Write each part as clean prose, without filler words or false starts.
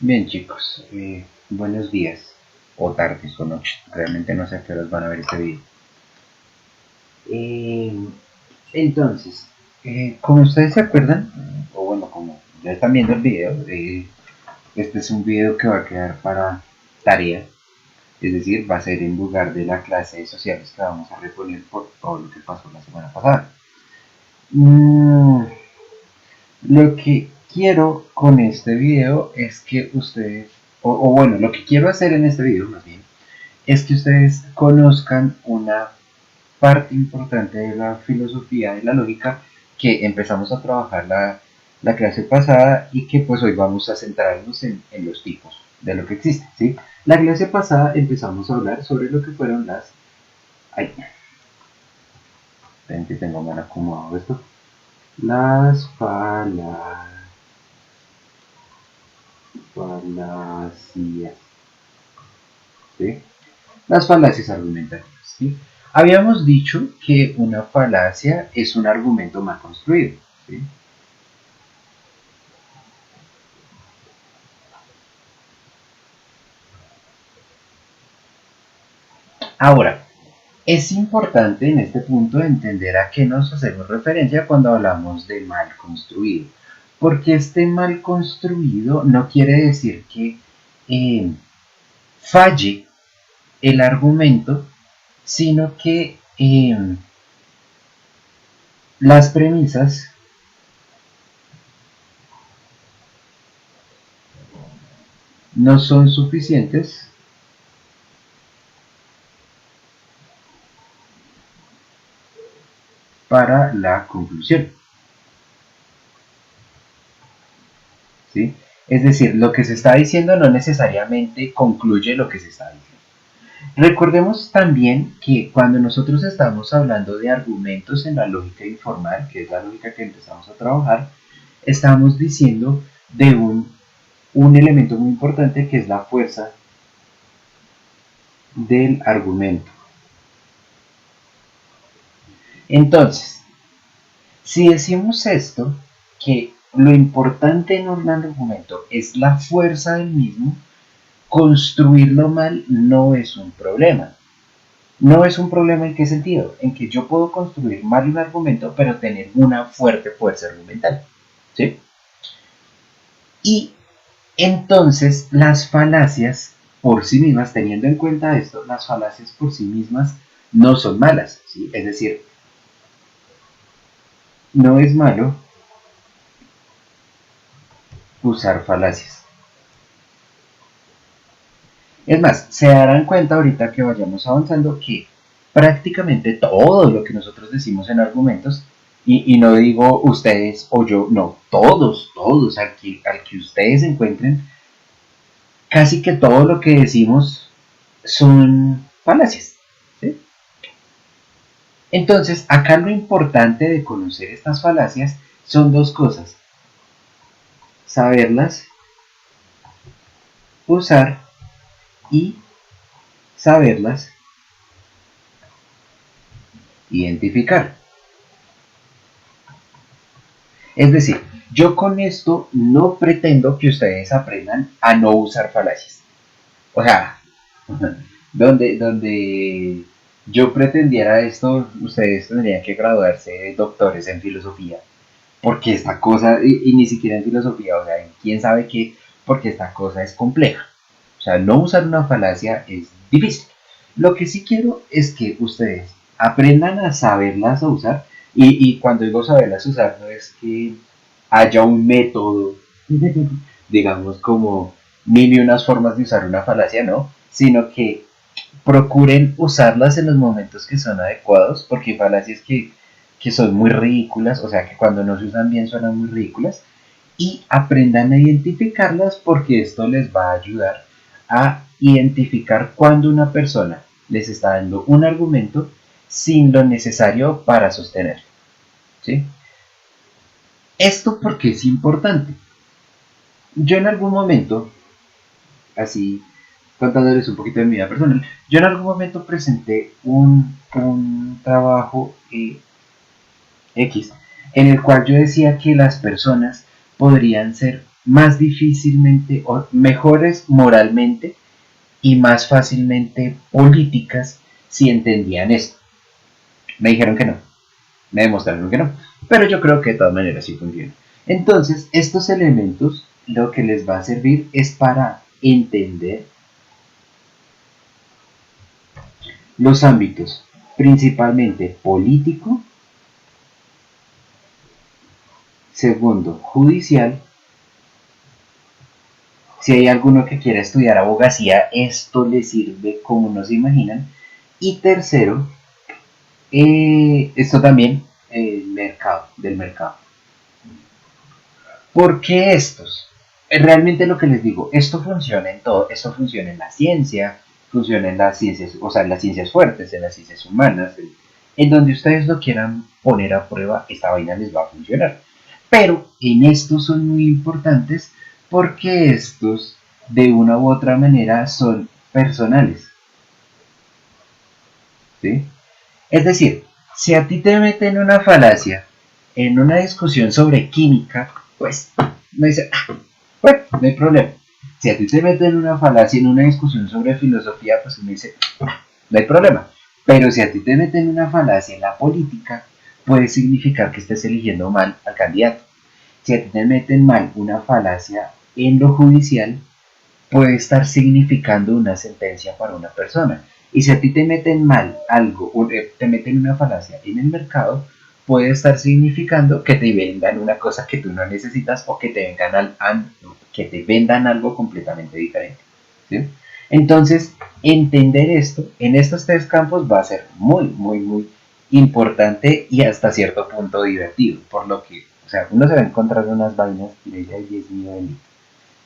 Bien chicos, buenos días, o tardes o noches, realmente no sé a qué horas van a ver este video. Eh, entonces, como ustedes se acuerdan, o bueno, como ya están viendo el video, este es un video que va a quedar para tarea, es decir, va a ser en lugar de la clase de sociales que vamos a reponer por todo lo que pasó la semana pasada. Mm, Lo que quiero con este video es que ustedes, o bueno, lo que quiero hacer en este video más bien, es que ustedes conozcan una parte importante de la filosofía de la lógica que empezamos a trabajar la clase pasada y que pues hoy vamos a centrarnos en los tipos de lo que existe, ¿sí? La clase pasada empezamos a hablar sobre lo que fueron las... Ay, ven que tengo mal acomodado esto. Las falacias, ¿sí? Las falacias argumentativas, ¿sí? Habíamos dicho que una falacia es un argumento mal construido, ¿sí? Ahora, es importante en este punto entender a qué nos hacemos referencia cuando hablamos de mal construido, porque este mal construido no quiere decir que eh, falle el argumento, sino que las premisas no son suficientes para la conclusión, ¿sí? Es decir, lo que se está diciendo no necesariamente concluye lo que se está diciendo. Recordemos también que cuando nosotros estamos hablando de argumentos en la lógica informal, que es la lógica que empezamos a trabajar, estamos diciendo de un elemento muy importante que es la fuerza del argumento. Entonces, si decimos esto, que lo importante en un argumento es la fuerza del mismo, construirlo mal no es un problema. No es un problema en qué sentido, en que yo puedo construir mal un argumento, pero tener una fuerte fuerza argumental. ¿Sí? Y entonces las falacias por sí mismas, teniendo en cuenta esto, las falacias por sí mismas no son malas. ¿Sí? Es decir, no es malo usar falacias. Es más, se darán cuenta ahorita que vayamos avanzando que prácticamente todo lo que nosotros decimos en argumentos, y no digo ustedes o yo, no, todos, al que ustedes encuentren, casi que todo lo que decimos son falacias. ¿Sí? Entonces, acá lo importante de conocer estas falacias son dos cosas: saberlas usar y saberlas identificar. Es decir, yo con esto no pretendo que ustedes aprendan a no usar falacias. O sea, donde yo pretendiera esto, ustedes tendrían que graduarse de doctores en filosofía. Porque esta cosa, y ni siquiera en filosofía, o sea, en quién sabe qué, porque esta cosa es compleja. O sea, no usar una falacia es difícil. Lo que sí quiero es que ustedes aprendan a saberlas a usar. Y cuando digo saberlas usar, no es que haya un método, digamos, como mil y unas formas de usar una falacia, no, sino que procuren usarlas en los momentos que son adecuados, porque hay falacias que son muy ridículas, o sea, que cuando no se usan bien suenan muy ridículas, y aprendan a identificarlas porque esto les va a ayudar a identificar cuando una persona les está dando un argumento sin lo necesario para sostenerlo. ¿Sí? Esto porque es importante. Yo en algún momento, así contándoles un poquito de mi vida personal, yo en algún momento presenté un trabajo X en el cual yo decía que las personas podrían ser más difícilmente o mejores moralmente y más fácilmente políticas si entendían esto. Me dijeron que no, me demostraron que no, pero yo creo que de todas maneras sí funciona. Entonces, estos elementos lo que les va a servir es para entender los ámbitos, principalmente político, segundo, judicial. Si hay alguno que quiera estudiar abogacía, esto le sirve como no se imaginan. Y tercero, esto también, el mercado, del mercado. ¿Por qué estos? Realmente lo que les digo, esto funciona en todo, esto funciona en la ciencia, funciona en las ciencias, o sea, en las ciencias fuertes, en las ciencias humanas, en donde ustedes lo quieran poner a prueba, esta vaina les va a funcionar. Pero en estos son muy importantes porque estos, de una u otra manera, son personales, ¿sí? Es decir, si a ti te meten una falacia en una discusión sobre química, pues me dice, bueno, no hay problema. Si a ti te meten una falacia en una discusión sobre filosofía, pues me dice, no hay problema. Pero si a ti te meten una falacia en la política, puede significar que estés eligiendo mal al candidato. Si a ti te meten mal una falacia en lo judicial, puede estar significando una sentencia para una persona. Y si a ti te meten mal algo, o te meten una falacia en el mercado, puede estar significando que te vendan una cosa que tú no necesitas o que te que te vendan algo completamente diferente. ¿Sí? Entonces, entender esto en estos tres campos va a ser muy importante y hasta cierto punto divertido. Por lo que, o sea, uno se va a encontrar unas vainas y dice, ay, Dios mío,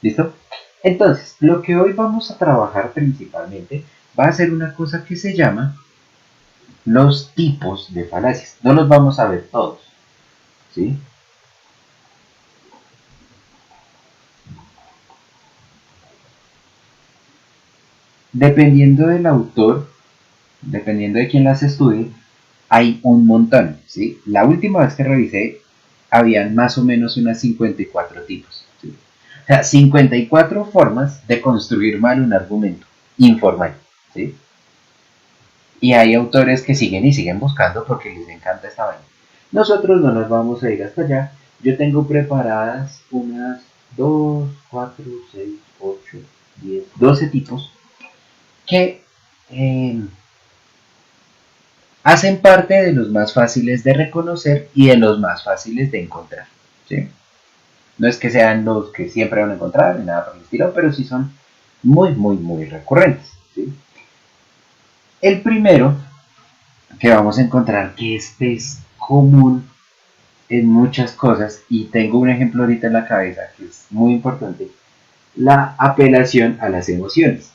¿listo? Entonces, lo que hoy vamos a trabajar principalmente va a ser una cosa que se llama los tipos de falacias. No los vamos a ver todos, ¿sí? Dependiendo del autor, dependiendo de quién las estudie, hay un montón, ¿sí? La última vez que revisé, habían más o menos unas 54 tipos, ¿sí? O sea, 54 formas de construir mal un argumento informal, ¿sí? Y hay autores que siguen y siguen buscando porque les encanta esta vaina. Nosotros no nos vamos a ir hasta allá. Yo tengo preparadas unas 2, 4, 6, 8, 10, 12 tipos que eh, hacen parte de los más fáciles de reconocer y de los más fáciles de encontrar. ¿Sí? No es que sean los que siempre van a encontrar ni nada por el estilo, pero sí son muy recurrentes. ¿Sí? El primero que vamos a encontrar que este es común en muchas cosas y tengo un ejemplo ahorita en la cabeza que es muy importante, la apelación a las emociones.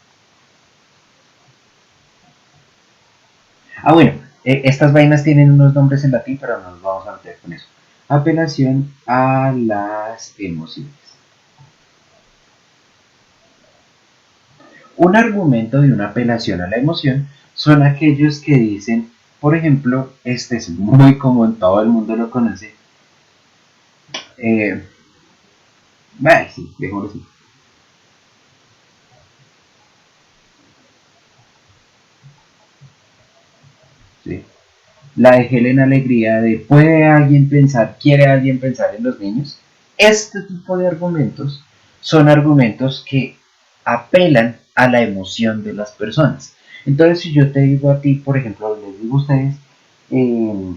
Bueno, estas vainas tienen unos nombres en latín, pero no nos vamos a meter con eso. Apelación a las emociones. Un argumento de una apelación a la emoción son aquellos que dicen, por ejemplo, este es muy común, todo el mundo lo conoce. Sí, dejémoslo así. ¿Sí? La de Helen Alegría de quiere alguien pensar en los niños? Este tipo de argumentos son argumentos que apelan a la emoción de las personas. Entonces, si yo te digo a ti, por ejemplo, les digo a ustedes, eh,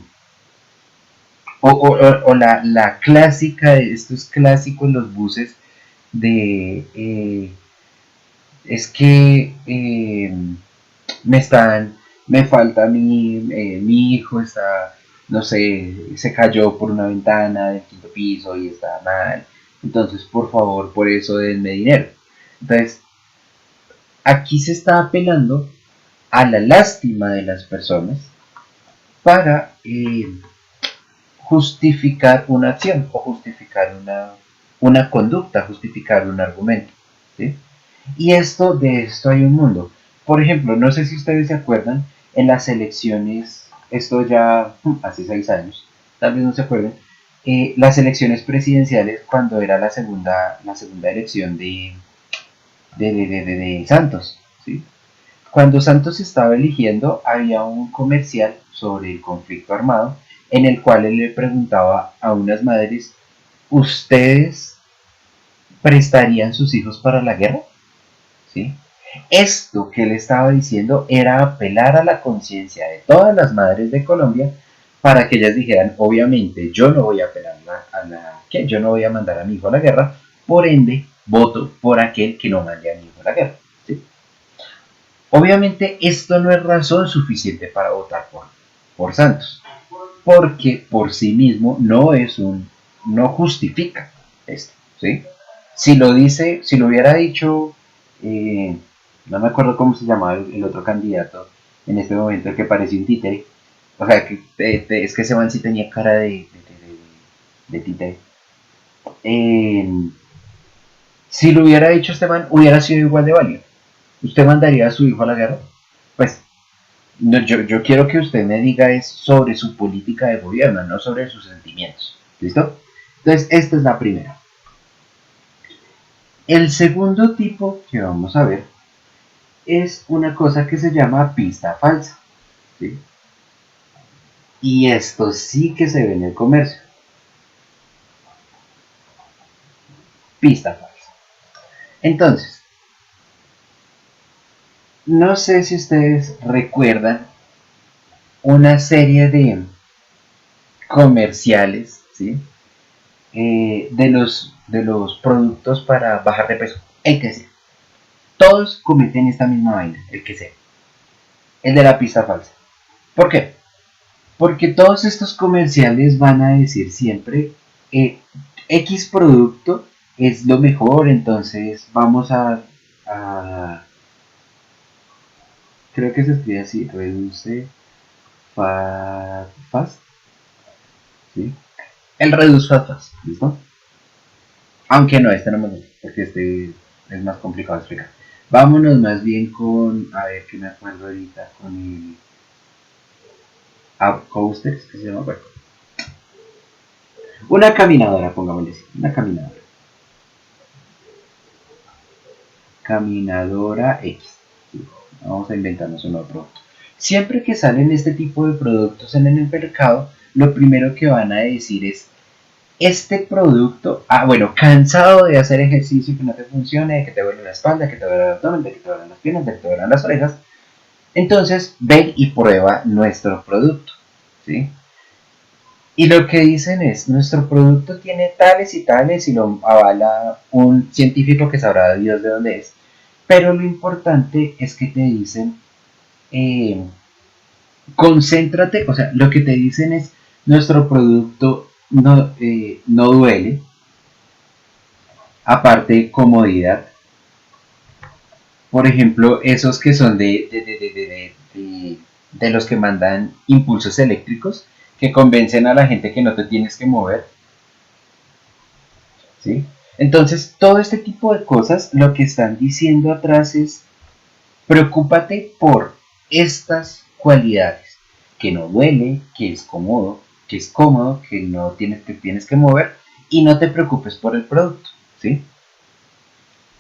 la clásica, esto es clásico en los buses, de es que me están, me falta mi hijo está, no sé, se cayó por una ventana del quinto piso y está mal. Entonces, por favor, por eso denme dinero. Entonces, aquí se está apelando a la lástima de las personas para justificar una acción o justificar una conducta, justificar un argumento. ¿Sí? Y de esto hay un mundo. Por ejemplo, no sé si ustedes se acuerdan, en las elecciones, esto ya hace 6 años, tal vez no se acuerden, las elecciones presidenciales cuando era la segunda elección de Santos, ¿sí? Cuando Santos estaba eligiendo, había un comercial sobre el conflicto armado en el cual él le preguntaba a unas madres, ¿ustedes prestarían sus hijos para la guerra? ¿Sí? Esto que él estaba diciendo era apelar a la conciencia de todas las madres de Colombia para que ellas dijeran, obviamente, yo no voy a apelar que yo no voy a mandar a mi hijo a la guerra, por ende, voto por aquel que no mande a mi hijo a la guerra. ¿Sí? Obviamente, esto no es razón suficiente para votar por Santos, porque por sí mismo no justifica esto, ¿sí? Si lo dice, si lo hubiera dicho, eh, no me acuerdo cómo se llamaba el otro candidato en este momento, que parecía un títere, o sea, es que ese man sí tenía cara de títere. Eh, si lo hubiera dicho este man, hubiera sido igual de válido. ¿Usted mandaría a su hijo a la guerra? Pues no, yo quiero que usted me diga es sobre su política de gobierno, no sobre sus sentimientos. ¿Listo? Entonces, esta es la primera. El segundo tipo que vamos a ver es una cosa que se llama pista falsa. ¿Sí? Y esto sí que se ve en el comercio. Pista falsa. Entonces, no sé si ustedes recuerdan una serie de comerciales, ¿sí? De los productos para bajar de peso. El que sea. Todos cometen esta misma vaina, el que sea. El de la pista falsa. ¿Por qué? Porque todos estos comerciales van a decir siempre X producto es lo mejor, entonces vamos a creo que se escribe así, reduce fast, ¿sí? El reduce fast, ¿listo? Aunque no, este no me gusta, porque este es más complicado de explicar. Vámonos más bien con, a ver qué me acuerdo ahorita, con el Up Coasters, que se llama, bueno, una caminadora, pongámosle así, una caminadora. Caminadora X. ¿Sí? Vamos a inventarnos un nuevo producto. Siempre que salen este tipo de productos en el mercado, lo primero que van a decir es, este producto, bueno, cansado de hacer ejercicio que no te funcione, de que te duele la espalda, que te duele el abdomen, de que te duelen las piernas, de que te duelen las orejas, entonces ven y prueba nuestro producto, ¿sí? Y lo que dicen es, nuestro producto tiene tales y tales y lo avala un científico que sabrá Dios de dónde es. Pero lo importante es que te dicen, eh, concéntrate, o sea, lo que te dicen es, nuestro producto no duele, aparte comodidad. Por ejemplo, esos que son de los que mandan impulsos eléctricos, que convencen a la gente que no te tienes que mover, ¿sí? Entonces, todo este tipo de cosas, lo que están diciendo atrás es, preocúpate por estas cualidades, que no duele, que es cómodo, que no tienes que mover, y no te preocupes por el producto, ¿sí?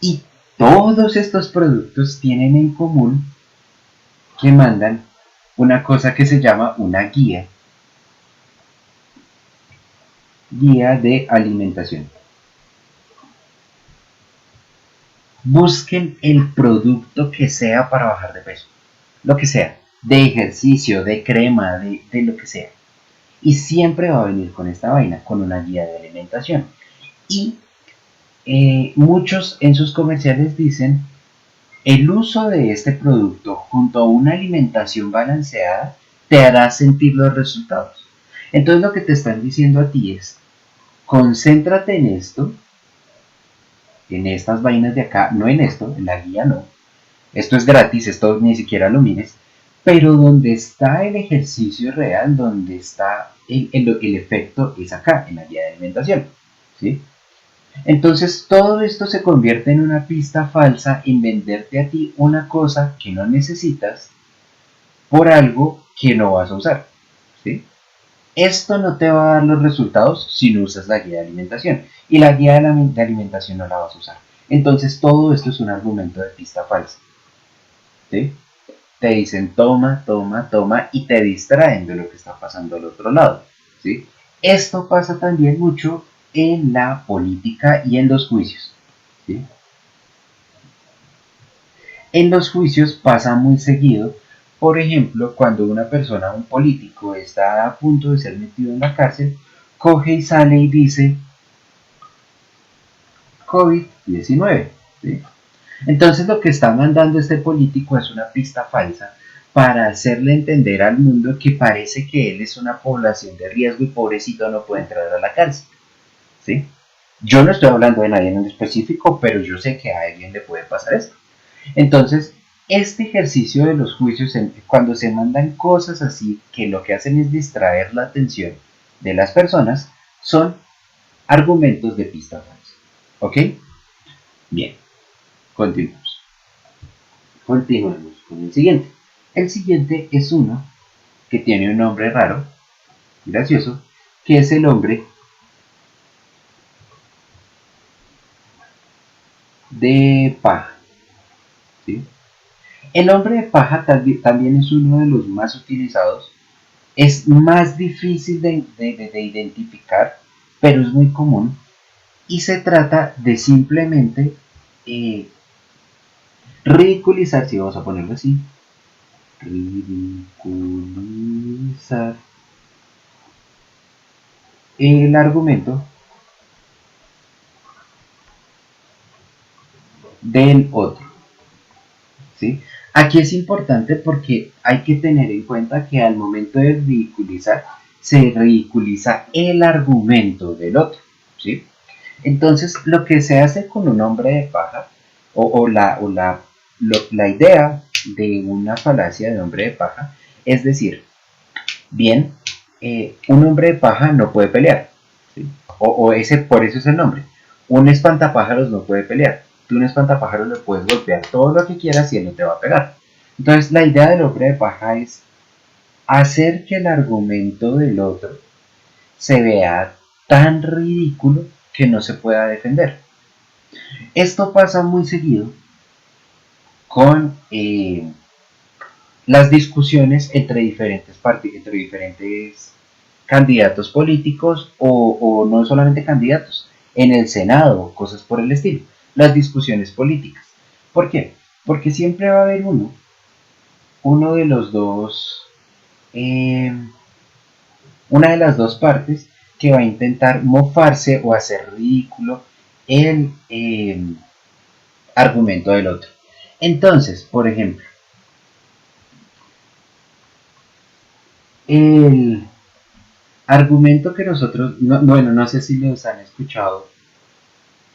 Y todos estos productos tienen en común que mandan una cosa que se llama una guía de alimentación. Busquen el producto que sea para bajar de peso, lo que sea, de ejercicio, de crema, de lo que sea. Y siempre va a venir con esta vaina, con una guía de alimentación. Y muchos en sus comerciales dicen, el uso de este producto junto a una alimentación balanceada te hará sentir los resultados. Entonces lo que te están diciendo a ti es, concéntrate en esto, en estas vainas de acá, no en esto, en la guía no. Esto es gratis, esto ni siquiera lo mires, pero donde está el ejercicio real, donde está el efecto es acá, en la guía de alimentación, ¿sí? Entonces todo esto se convierte en una pista falsa en venderte a ti una cosa que no necesitas por algo que no vas a usar, ¿sí? Esto no te va a dar los resultados si no usas la guía de alimentación. Y la guía de alimentación no la vas a usar. Entonces todo esto es un argumento de pista falsa. ¿Sí? Te dicen toma, toma, toma y te distraen de lo que está pasando al otro lado. ¿Sí? Esto pasa también mucho en la política y en los juicios. ¿Sí? En los juicios pasa muy seguido, por ejemplo, cuando una persona, un político, está a punto de ser metido en la cárcel, coge y sale y dice COVID-19. ¿Sí? Entonces lo que está mandando este político es una pista falsa para hacerle entender al mundo que parece que él es una población de riesgo y pobrecito no puede entrar a la cárcel. ¿Sí? Yo no estoy hablando de nadie en específico, pero yo sé que a alguien le puede pasar esto. Entonces, este ejercicio de los juicios, cuando se mandan cosas así que lo que hacen es distraer la atención de las personas, son argumentos de pista falsa. ¿Ok? Bien, continuamos. Continuemos con el siguiente. El siguiente es uno que tiene un nombre raro, gracioso, que es el hombre de paja. ¿Sí? El hombre de paja también es uno de los más utilizados. Es más difícil de identificar, pero es muy común. Y se trata de simplemente eh, ridiculizar, si vamos a ponerlo así, ridiculizar el argumento del otro. ¿Sí? Aquí es importante porque hay que tener en cuenta que al momento de ridiculizar, se ridiculiza el argumento del otro. ¿Sí? Entonces, lo que se hace con un hombre de paja, la idea de una falacia de hombre de paja, es decir, bien, un hombre de paja no puede pelear, ¿sí? Por eso es el nombre. Un espantapájaros no puede pelear. Tú un espantapájaros le puedes golpear todo lo que quieras y él no te va a pegar. Entonces, la idea del hombre de paja es hacer que el argumento del otro se vea tan ridículo que no se pueda defender. Esto pasa muy seguido con las discusiones entre diferentes candidatos políticos o no solamente candidatos, en el Senado, cosas por el estilo, las discusiones políticas. ¿Por qué? Porque siempre va a haber uno de los dos, eh, una de las dos partes que va a intentar mofarse o hacer ridículo el argumento del otro. Entonces, por ejemplo, el argumento que nosotros, bueno, no sé si los han escuchado,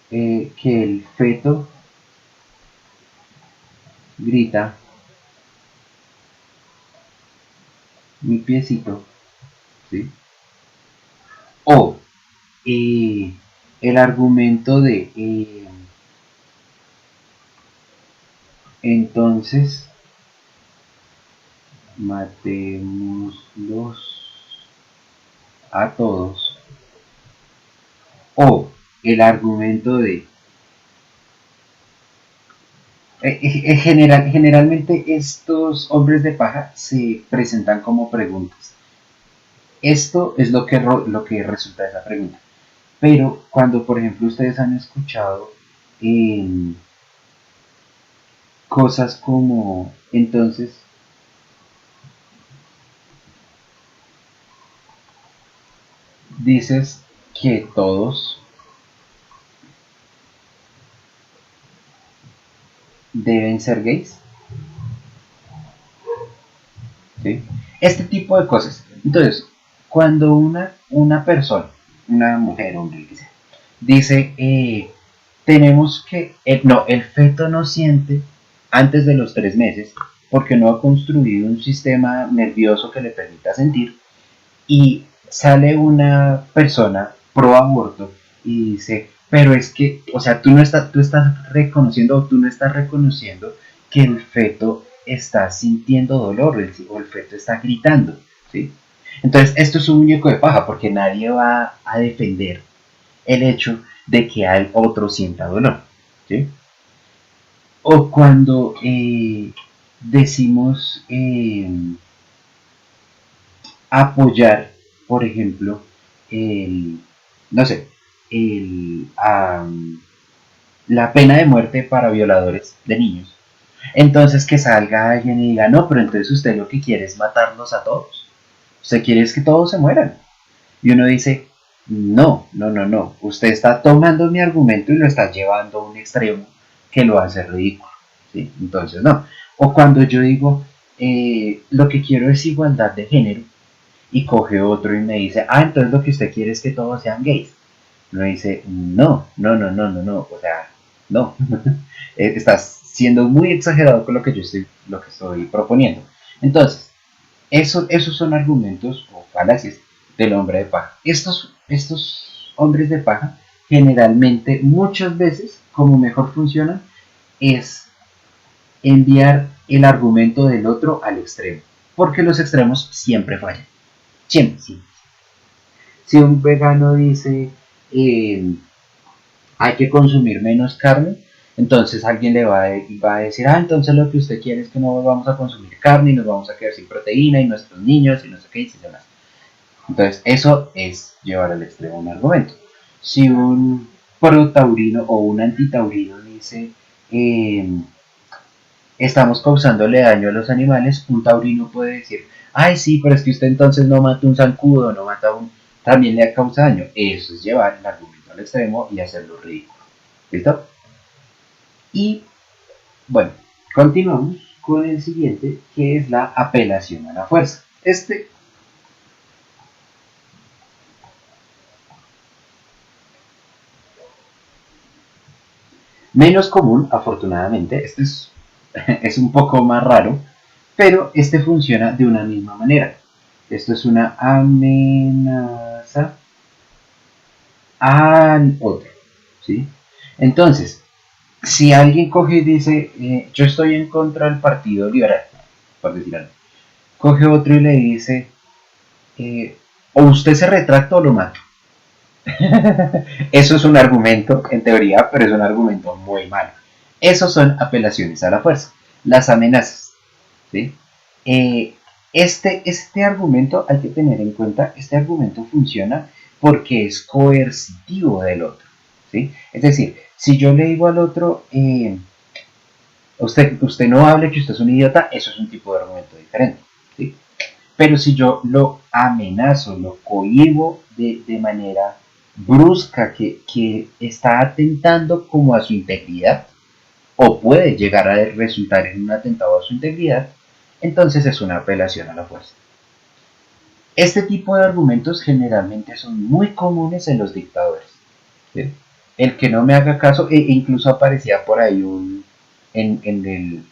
que el feto grita, mi piecito, ¿sí? O el argumento de, entonces, matémoslos a todos. O el argumento de, generalmente estos hombres de paja se presentan como preguntas. Esto es lo que resulta de esa pregunta. Pero cuando, por ejemplo, ustedes han escuchado eh, cosas como, entonces, dices que todos deben ser gays, ¿sí? Este tipo de cosas. Entonces, cuando una persona, una mujer, hombre, el que sea, dice, tenemos que, no, el feto no siente antes de los 3 meses porque no ha construido un sistema nervioso que le permita sentir, y sale una persona pro aborto y dice, pero es que, o sea, tú estás reconociendo o tú no estás reconociendo que el feto está sintiendo dolor o el feto está gritando, ¿sí? Entonces, esto es un muñeco de paja porque nadie va a defender el hecho de que al otro sienta dolor. ¿Sí? O cuando decimos apoyar, por ejemplo, el, no sé, el, la pena de muerte para violadores de niños. Entonces que salga alguien y diga, no, pero entonces usted lo que quiere es matarnos a todos. Usted quiere es que todos se mueran. Y uno dice, no, no, no, no. Usted está tomando mi argumento y lo está llevando a un extremo que lo hace ridículo. ¿Sí? Entonces, no. O cuando yo digo, lo que quiero es igualdad de género, y coge otro y me dice, ah, entonces lo que usted quiere es que todos sean gays. Uno dice, no, no, no, no, no, no, o sea, no. Estás siendo muy exagerado con lo que estoy proponiendo. Entonces, esos son argumentos o falacias del hombre de paja. Estos hombres de paja, generalmente, muchas veces, como mejor funcionan, es enviar el argumento del otro al extremo. Porque los extremos siempre fallan. Siempre, sí. Si un vegano dice hay que consumir menos carne, entonces alguien va a decir, ah, entonces lo que usted quiere es que no vamos a consumir carne y nos vamos a quedar sin proteína y nuestros niños y no sé qué y demás. Entonces eso es llevar al extremo un argumento. Si un protaurino o un antitaurino dice, eh, estamos causándole daño a los animales, un taurino puede decir, ay sí, pero es que usted entonces no mata un zancudo, no mata un... también le causa daño. Eso es llevar el argumento al extremo y hacerlo ridículo. ¿Listo? Y bueno, continuamos con el siguiente, que es la apelación a la fuerza. Este menos común, afortunadamente, este es un poco más raro, pero este funciona de una misma manera. Esto es una amenaza al otro, ¿sí? Entonces, si alguien coge y dice, yo estoy en contra del Partido Liberal, por decir algo, coge otro y le dice, o usted se retracta o lo mato. Eso es un argumento, en teoría, pero es un argumento muy malo. Esos son apelaciones a la fuerza, las amenazas, ¿sí? Eh, este argumento hay que tener en cuenta, este argumento funciona porque es coercitivo del otro, ¿sí? Es decir, si yo le digo al otro, usted no hable que usted es un idiota, eso es un tipo de argumento diferente, ¿sí? Pero si yo lo amenazo, lo cohibo de manera brusca, que está atentando como a su integridad, o puede llegar a resultar en un atentado a su integridad, entonces es una apelación a la fuerza. Este tipo de argumentos generalmente son muy comunes en los dictadores. ¿Sí? El que no me haga caso, e incluso aparecía por ahí en el,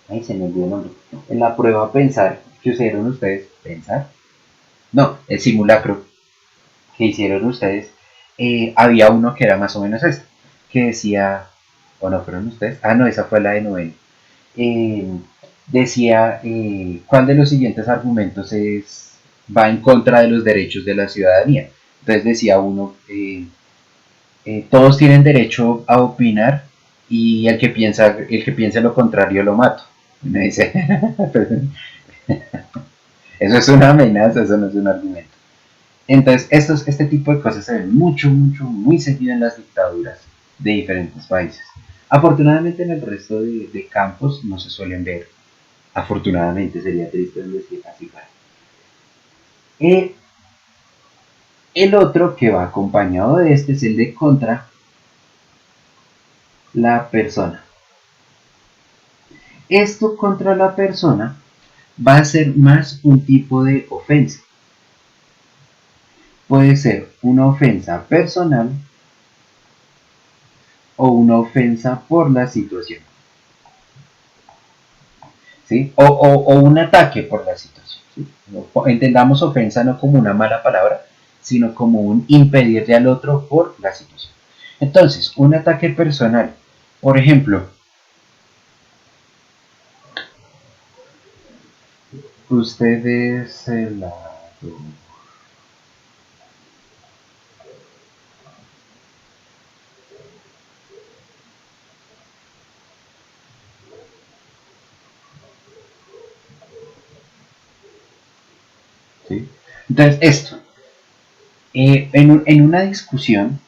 ay, se me olvidó el nombre, en la prueba pensar que hicieron ustedes, pensar, no, el simulacro que hicieron ustedes, había uno que era más o menos este, que decía, o no fueron ustedes, ah no, esa fue la de noveno, eh, decía cuál de los siguientes argumentos va en contra de los derechos de la ciudadanía. Entonces decía uno, todos tienen derecho a opinar y el que piense lo contrario lo mato. Y me dice, eso es una amenaza, eso no es un argumento. Entonces, este tipo de cosas se ven mucho, mucho, muy seguido en las dictaduras de diferentes países. Afortunadamente en el resto de campos no se suelen ver. Afortunadamente sería triste decir así para. Eh, el otro que va acompañado de este es el de contra la persona. Esto contra la persona va a ser más un tipo de ofensa. Puede ser una ofensa personal o una ofensa por la situación. ¿Sí? O un ataque por la situación. ¿Sí? Entendamos ofensa no como una mala palabra, sino como un impedirle al otro por la situación. Entonces, un ataque personal, por ejemplo, Usted es el... ¿Sí? Entonces, esto, en una discusión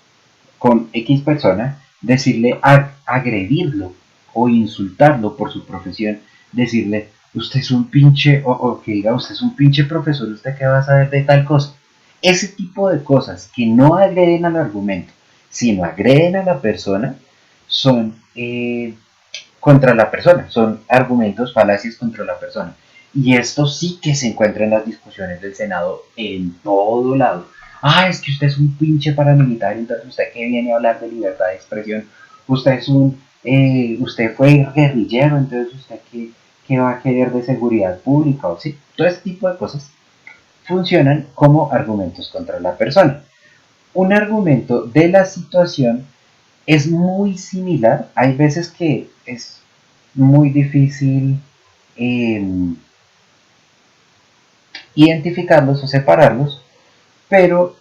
con X persona, decirle, agredirlo o insultarlo por su profesión, decirle, usted es un pinche, o que diga, usted es un pinche profesor, usted qué va a saber de tal cosa. Ese tipo de cosas que no agreden al argumento, sino agreden a la persona, son contra la persona, son argumentos, falacias contra la persona. Y esto sí que se encuentra en las discusiones del Senado en todo lado. Ah, es que usted es un pinche paramilitar, entonces usted que viene a hablar de libertad de expresión, usted es usted fue guerrillero, entonces usted qué va a querer de seguridad pública, o sí, todo este tipo de cosas funcionan como argumentos contra la persona. Un argumento de la situación es muy similar, hay veces que es muy difícil eh, identificarlos o separarlos, pero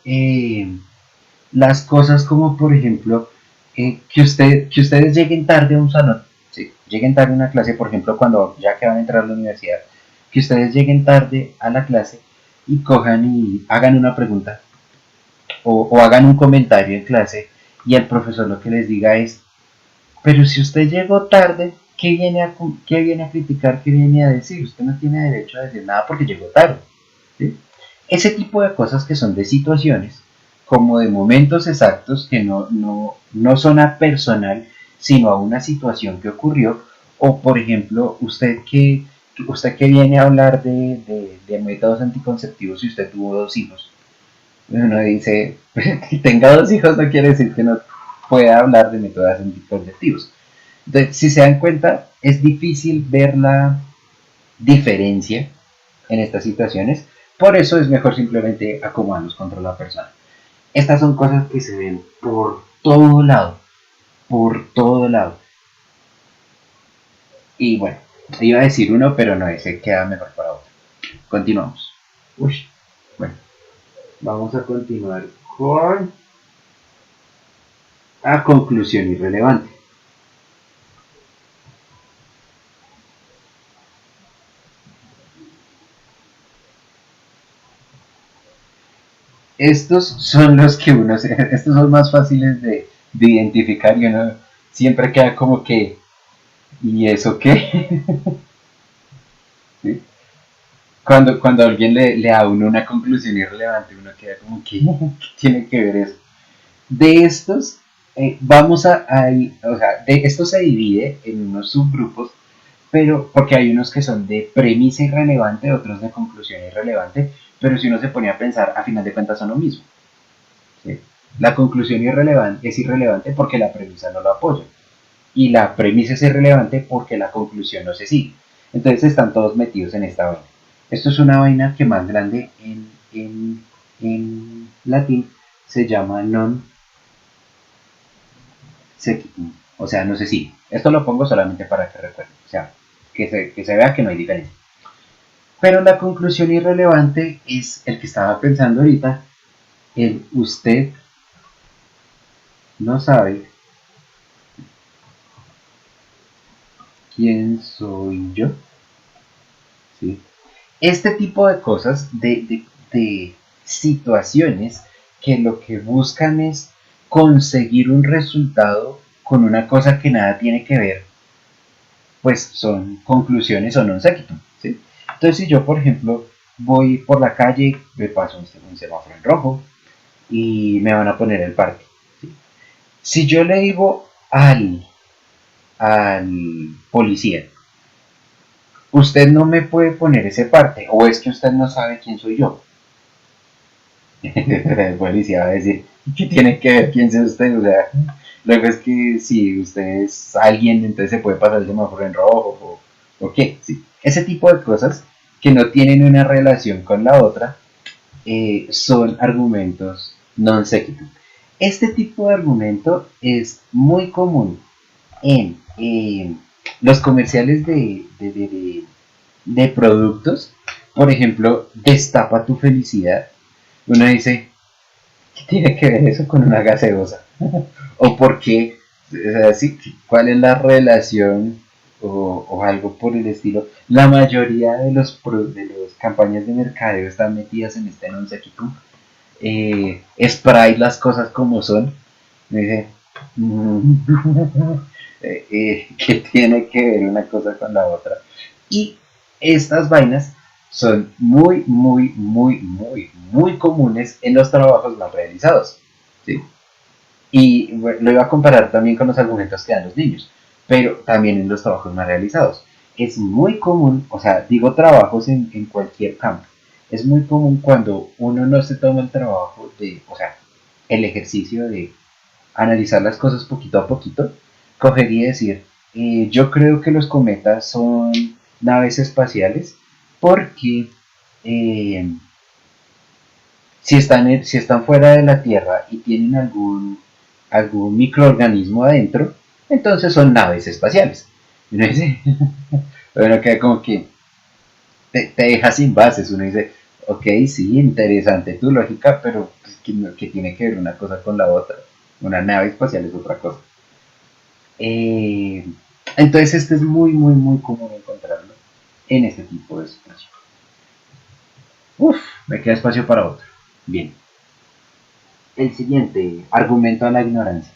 las cosas como por ejemplo que ustedes lleguen tarde a un salón, ¿sí? Lleguen tarde a una clase, por ejemplo cuando ya que van a entrar a la universidad, que ustedes lleguen tarde a la clase y cojan y hagan una pregunta o hagan un comentario en clase y el profesor lo que les diga es, pero si usted llegó tarde, qué viene a criticar? ¿Qué viene a decir? Usted no tiene derecho a decir nada porque llegó tarde. ¿Sí? Ese tipo de cosas que son de situaciones, como de momentos exactos que no son a personal, sino a una situación que ocurrió, o por ejemplo, usted que viene a hablar de métodos anticonceptivos si usted tuvo dos hijos. Uno dice, que tenga dos hijos no quiere decir que no pueda hablar de métodos anticonceptivos. Entonces, si se dan cuenta, es difícil ver la diferencia en estas situaciones. Por eso es mejor simplemente acomodarnos contra la persona. Estas son cosas que se ven por todo lado. Y bueno, iba a decir uno, pero no, ese queda mejor para otro. Continuamos. Uy, bueno, vamos a continuar con a conclusión irrelevante. Estos son los que estos son más fáciles de identificar y uno siempre queda como que, ¿y eso qué? ¿Sí? Cuando alguien le da a uno una conclusión irrelevante, uno queda como que, ¿qué tiene que ver eso? De estos, o sea, de esto se divide en unos subgrupos, pero porque hay unos que son de premisa irrelevante, otros de conclusión irrelevante, pero si uno se pone a pensar, a final de cuentas son lo mismo. ¿Sí? La conclusión es irrelevante porque la premisa no lo apoya. Y la premisa es irrelevante porque la conclusión no se sigue. Entonces están todos metidos en esta vaina. Esto es una vaina que más grande en latín se llama non sequitur. O sea, no se sigue. Esto lo pongo solamente para que recuerden. O sea, que se vea que no hay diferencia. Pero la conclusión irrelevante es el que estaba pensando ahorita, el usted no sabe quién soy yo. ¿Sí? Este tipo de cosas, de situaciones que lo que buscan es conseguir un resultado con una cosa que nada tiene que ver, pues son conclusiones o non sequitur. ¿Sí? Entonces, si yo, por ejemplo, voy por la calle, me paso un semáforo en rojo y me van a poner el parque. ¿Sí? Si yo le digo al policía, usted no me puede poner ese parte, o es que usted no sabe quién soy yo. El policía va a decir, ¿qué tiene que ver quién es usted? O sea, luego es que si usted es alguien, entonces se puede pasar el semáforo en rojo, o qué, sí. Ese tipo de cosas que no tienen una relación con la otra son argumentos non sequitur. Este tipo de argumento es muy común en los comerciales de productos Por ejemplo, destapa tu felicidad. Uno dice, ¿qué tiene que ver eso con una gaseosa? ¿O por qué? O sea, sí, ¿cuál es la relación o algo por el estilo? La mayoría de de los campañas de mercadeo están metidas en este non sequitur. Sprite las cosas como son. Me dice, mm, ¿qué tiene que ver una cosa con la otra? Y estas vainas son muy comunes en los trabajos mal realizados. ¿Sí? Y bueno, lo iba a comparar también con los argumentos que dan los niños, pero también en los trabajos mal realizados. Es muy común, o sea, digo trabajos en cualquier campo, es muy común cuando uno no se toma el trabajo de, o sea, el ejercicio de analizar las cosas poquito a poquito, coger y decir, yo creo que los cometas son naves espaciales porque eh, si están fuera de la Tierra y tienen algún microorganismo adentro, entonces son naves espaciales. Y uno dice, bueno, queda como que te deja sin bases. Uno dice, ok, sí, interesante tu lógica, pero pues, ¿qué tiene que ver una cosa con la otra? Una nave espacial es otra cosa. Eh, entonces, este es muy común encontrarlo en este tipo de espacio. Uf, me queda espacio para otro. Bien. El siguiente, argumento a la ignorancia.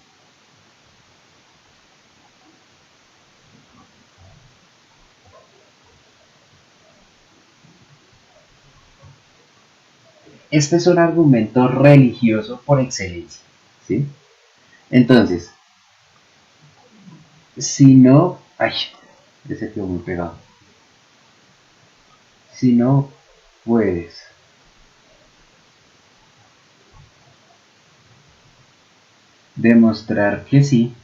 Este es un argumento religioso por excelencia, ¿sí? Entonces, si no, ay, ese quedó muy pegado. Si no puedes demostrar que sí,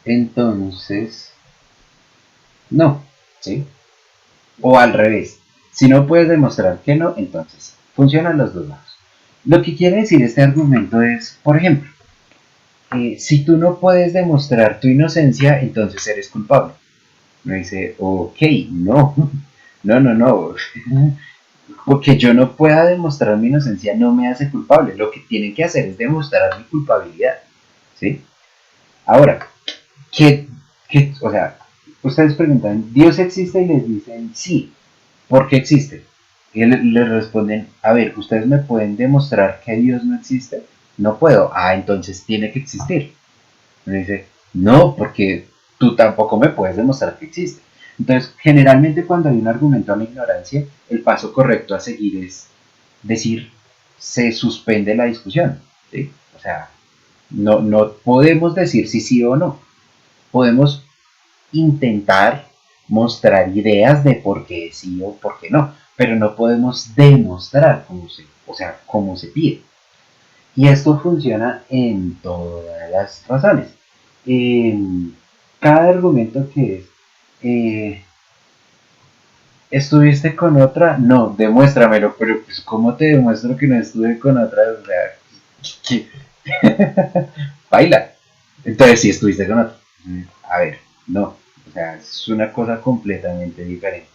entonces no, ¿sí? O al revés, si no puedes demostrar que no, entonces funcionan los dos lados. Lo que quiere decir este argumento es, por ejemplo, si tú no puedes demostrar tu inocencia, entonces eres culpable. Me dice, ok, no, no. Porque yo no pueda demostrar mi inocencia no me hace culpable. Lo que tienen que hacer es demostrar mi culpabilidad. ¿Sí? Ahora, o sea, ustedes preguntan, ¿Dios existe? Y les dicen, sí. ¿Por qué existe? Y les responden, a ver, ¿ustedes me pueden demostrar que Dios no existe? No puedo. Ah, entonces tiene que existir. Me dice, no, porque tú tampoco me puedes demostrar que existe. Entonces, generalmente cuando hay un argumento a la ignorancia, el paso correcto a seguir es decir, se suspende la discusión. ¿Sí? O sea, no podemos decir si sí o no. Podemos intentar mostrar ideas de por qué sí o por qué no, pero no podemos demostrar o sea, cómo se pide. Y esto funciona en todas las razones. Cada argumento que es, eh, ¿estuviste con otra? No, demuéstramelo, pero pues ¿cómo te demuestro que no estuve con otra? O sea, baila. Entonces sí estuviste con otra. A ver, no. O sea, es una cosa completamente diferente.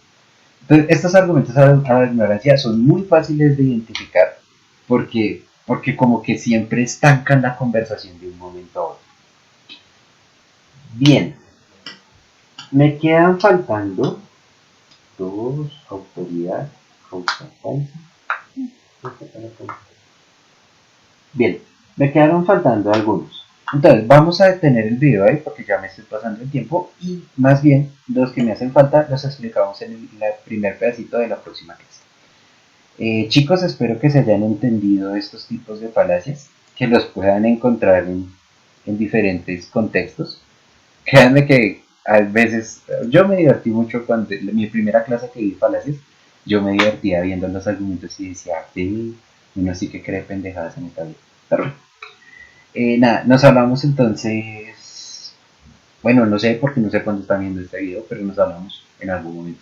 Entonces, estos argumentos a la ignorancia son muy fáciles de identificar porque como que siempre estancan la conversación de un momento a otro. Bien, me quedan faltando dos, autoridad, causa falsa. Bien, me quedaron faltando algunos. Entonces, vamos a detener el video ahí porque ya me estoy pasando el tiempo y más bien los que me hacen falta los explicamos en el primer pedacito de la próxima clase. Chicos, espero que se hayan entendido estos tipos de falacias, que los puedan encontrar en diferentes contextos. Créanme que a veces yo me divertí mucho cuando en mi primera clase que vi falacias, yo me divertía viendo los argumentos y decía, uno sí que cree pendejadas en esta vida. Pero, nada, nos hablamos entonces, bueno, no sé porque no sé cuándo están viendo este video, pero nos hablamos en algún momento.